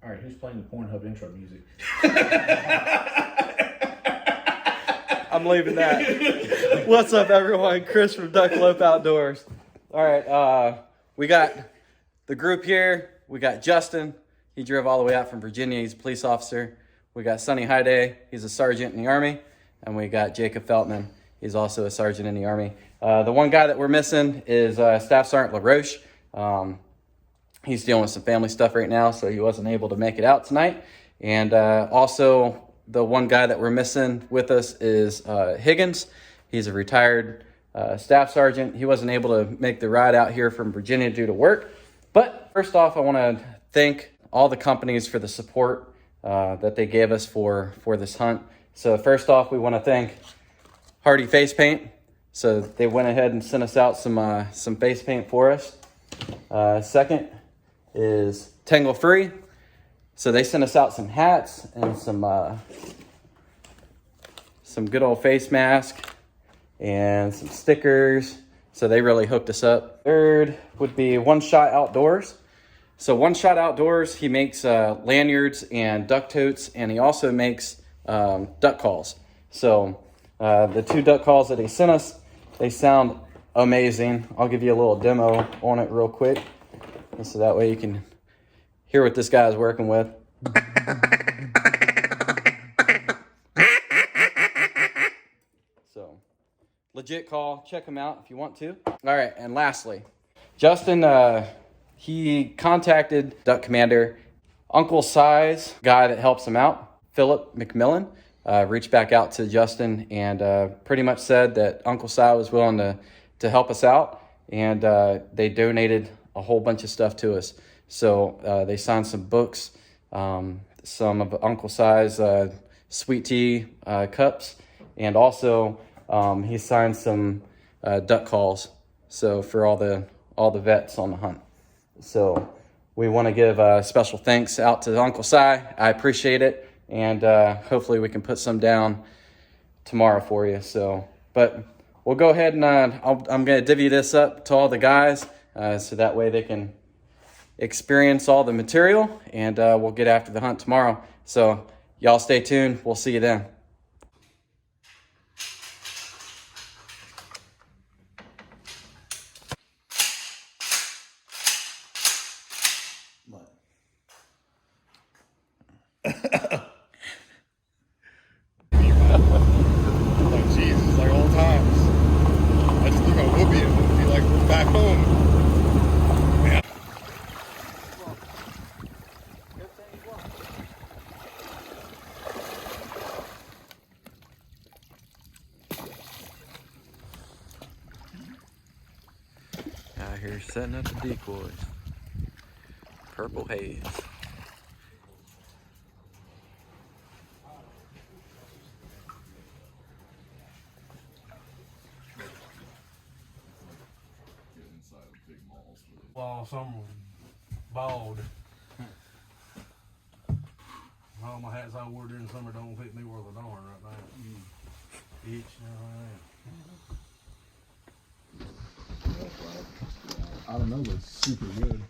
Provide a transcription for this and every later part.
All right, who's playing the Pornhub intro music? I'm leaving that. What's up, everyone? Chris from Duck Lope Outdoors. All right, we got the group here. We got Justin. He drove all the way out from Virginia. He's a police officer. We got Sonny Hyde. He's a sergeant in the Army. And we got Jacob Feltman. He's also a sergeant in the Army. The one guy that we're missing is Staff Sergeant LaRoche. He's dealing with some family stuff right now, so he wasn't able to make it out tonight. And also, the one guy that we're missing with us is Higgins. He's a retired staff sergeant. He wasn't able to make the ride out here from Virginia due to work. But first off, I want to thank all the companies for the support that they gave us for this hunt. So first off, we want to thank Hardy Face Paint. So they went ahead and sent us out some face paint for us. Second is Tangle Free. So they sent us out some hats and some good old face mask and some stickers. So they really hooked us up. Third would be One Shot Outdoors. So One Shot Outdoors, he makes lanyards and duck totes, and he also makes duck calls. So the 2 duck calls that he sent us, they sound amazing. I'll give you a little demo on it real quick, so that way you can hear what this guy is working with. So, legit call. Check him out if you want to. All right, and lastly, Justin, he contacted Duck Commander. Uncle Si's guy that helps him out, Philip McMillan, reached back out to Justin and pretty much said that Uncle Si was willing to help us out, and they donated a whole bunch of stuff to us. So they signed some books, some of Uncle Si's sweet tea cups, and also he signed some duck calls. So for all the vets on the hunt. So we want to give special thanks out to Uncle Si. I appreciate it, and hopefully we can put some down tomorrow for you. So, but we'll go ahead and I'm going to divvy this up to all the guys so that way they can experience all the material, and we'll get after the hunt tomorrow. So y'all stay tuned. We'll see you then. Like, geez, it's like old times. I just think I'll whoop you and be like, we're back home. Man. Out here setting up the decoys. Purple haze. Well, some bald. All my hats I wore during the summer don't fit me worth a darn right now. Each, I don't know, but it's super good.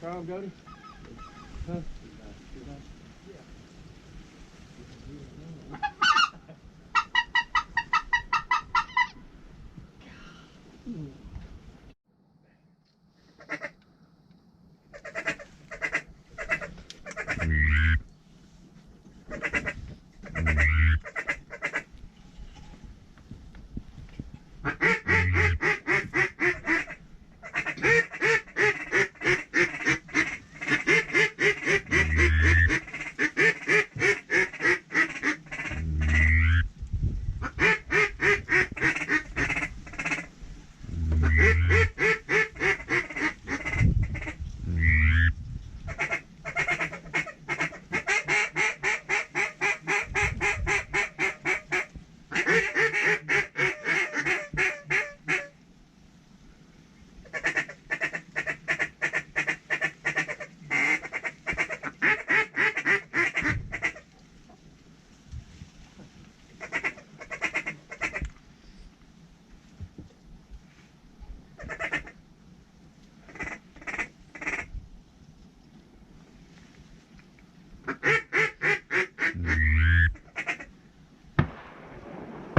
try them, Jody? Huh?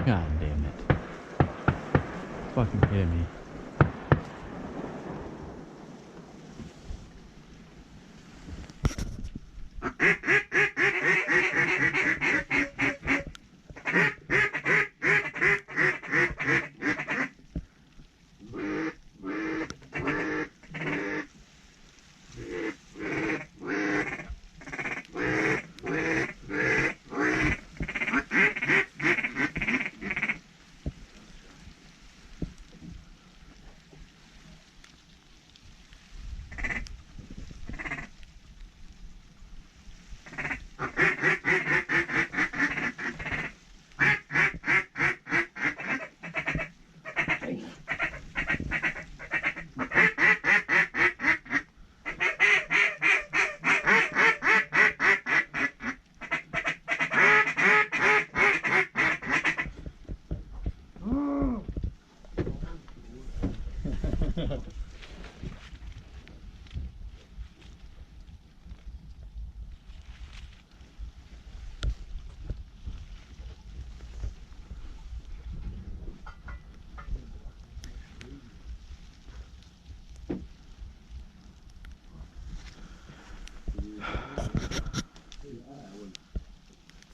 God damn it. Fucking kidding me.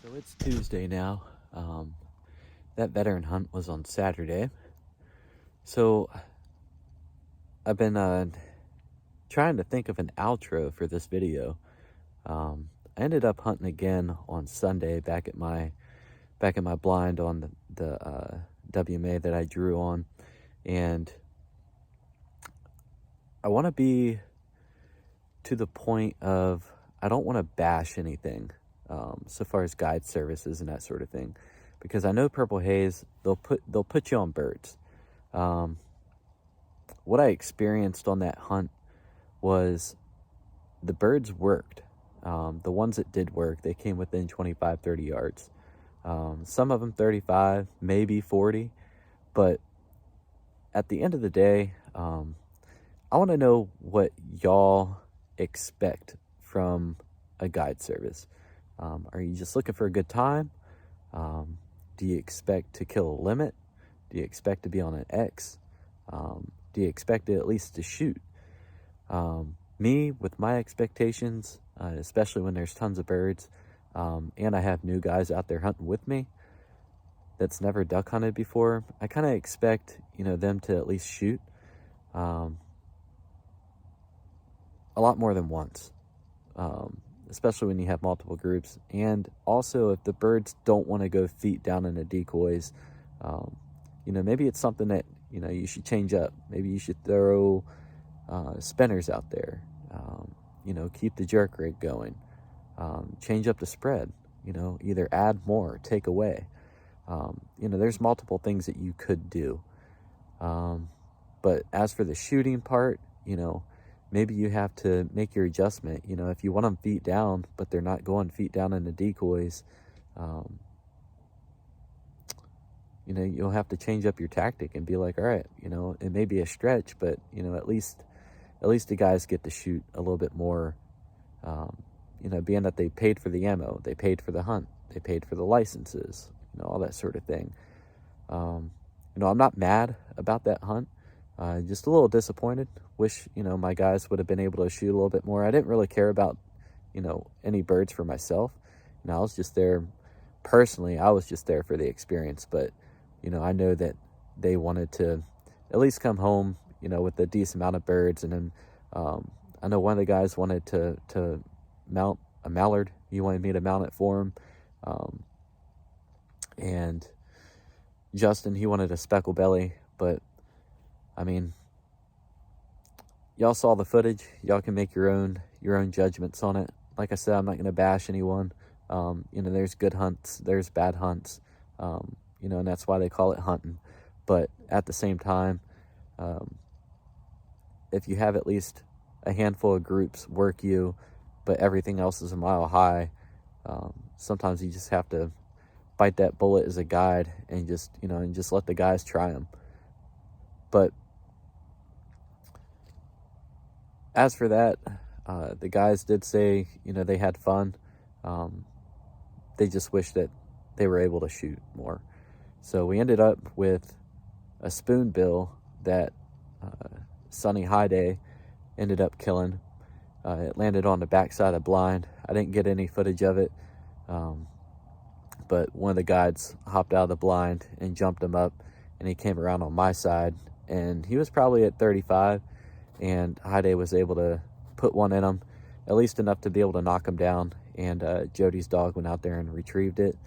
So it's Tuesday now. That veteran hunt was on Saturday. So I've been trying to think of an outro for this video. I ended up hunting again on Sunday back at my blind on the WMA that I drew on, and I want to be to the point of I don't want to bash anything so far as guide services and that sort of thing, because I know Purple Haze, they'll put you on birds. What I experienced on that hunt was the birds worked. The ones that did work, they came within 25-30 yards. Some of them 35, maybe 40, but at the end of the day, I want to know what y'all expect from a guide service. Are you just looking for a good time? Do you expect to kill a limit? Do you expect to be on an X? Do you expect it at least to shoot? Me, with my expectations, especially when there's tons of birds, and I have new guys out there hunting with me that's never duck hunted before, I kind of expect, them to at least shoot a lot more than once, especially when you have multiple groups. And also, if the birds don't want to go feet down in the decoys, maybe it's something that, you should change up. Maybe you should throw spinners out there, keep the jerk rig going, change up the spread, either add more, take away. There's multiple things that you could do. But as for the shooting part, maybe you have to make your adjustment. If you want them feet down, but they're not going feet down in the decoys, you'll have to change up your tactic and be like, all right, it may be a stretch, but, at least at least the guys get to shoot a little bit more, you know, being that they paid for the ammo, they paid for the hunt, they paid for the licenses, you know, all that sort of thing. You know, I'm not mad about that hunt, just a little disappointed. Wish, you know, my guys would have been able to shoot a little bit more. I didn't really care about, you know, any birds for myself. You know, I was just there, personally, I was just there for the experience. But, you know, I know that they wanted to at least come home, you know, with a decent amount of birds. And then I know one of the guys wanted to mount a mallard. He wanted me to mount it for him. And Justin, he wanted a speckle belly. But, I mean, y'all saw the footage. Y'all can make your own judgments on it. Like I said, I'm not going to bash anyone. You know, there's good hunts, there's bad hunts, you know, and that's why they call it hunting. But at the same time, if you have at least a handful of groups work you, but everything else is a mile high, sometimes you just have to bite that bullet as a guide and just, you know, and just let the guys try them. But as for that, the guys did say, you know, they had fun. They just wish that they were able to shoot more. So we ended up with a spoonbill that Sunny High Day ended up killing. It landed on the backside of the blind. I didn't get any footage of it, but one of the guides hopped out of the blind and jumped him up, and he came around on my side, and he was probably at 35, and High Day was able to put one in him, at least enough to be able to knock him down, and Jody's dog went out there and retrieved it.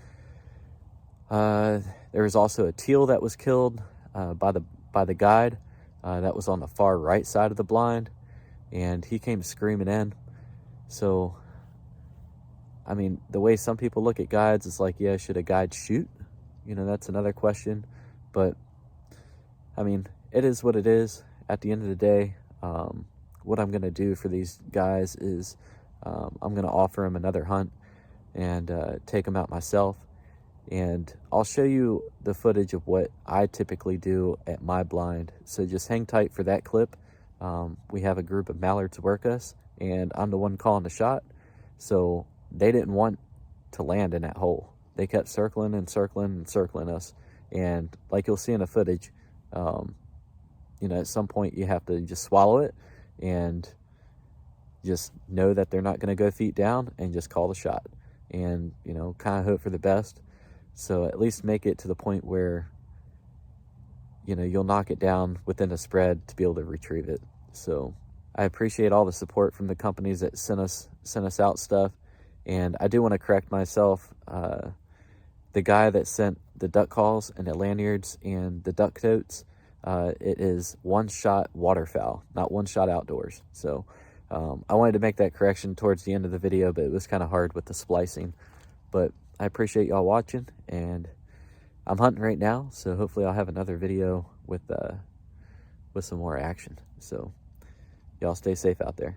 There was also a teal that was killed by the guide that was on the far right side of the blind, and he came screaming in. So, I mean, the way some people look at guides is like, yeah, should a guide shoot? You know, that's another question. But, I mean, it is what it is. At the end of the day, what I'm going to do for these guys is I'm going to offer them another hunt and take them out myself. And I'll show you the footage of what I typically do at my blind. So just hang tight for that clip. We have a group of mallards work us, and I'm the one calling the shot. So they didn't want to land in that hole. They kept circling and circling and circling us. And like you'll see in the footage, you know, at some point you have to just swallow it and just know that they're not going to go feet down and just call the shot. And, you know, kind of hope for the best. So at least make it to the point where, you know, you'll knock it down within a spread to be able to retrieve it. So I appreciate all the support from the companies that sent us out stuff. And I do want to correct myself. The guy that sent the duck calls and the lanyards and the duck totes, it is one shot waterfowl, not one shot outdoors. So I wanted to make that correction towards the end of the video, but it was kind of hard with the splicing. But I appreciate y'all watching, and I'm hunting right now, so hopefully I'll have another video with some more action. So y'all stay safe out there.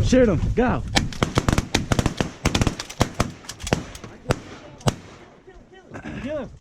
Shoot him, go.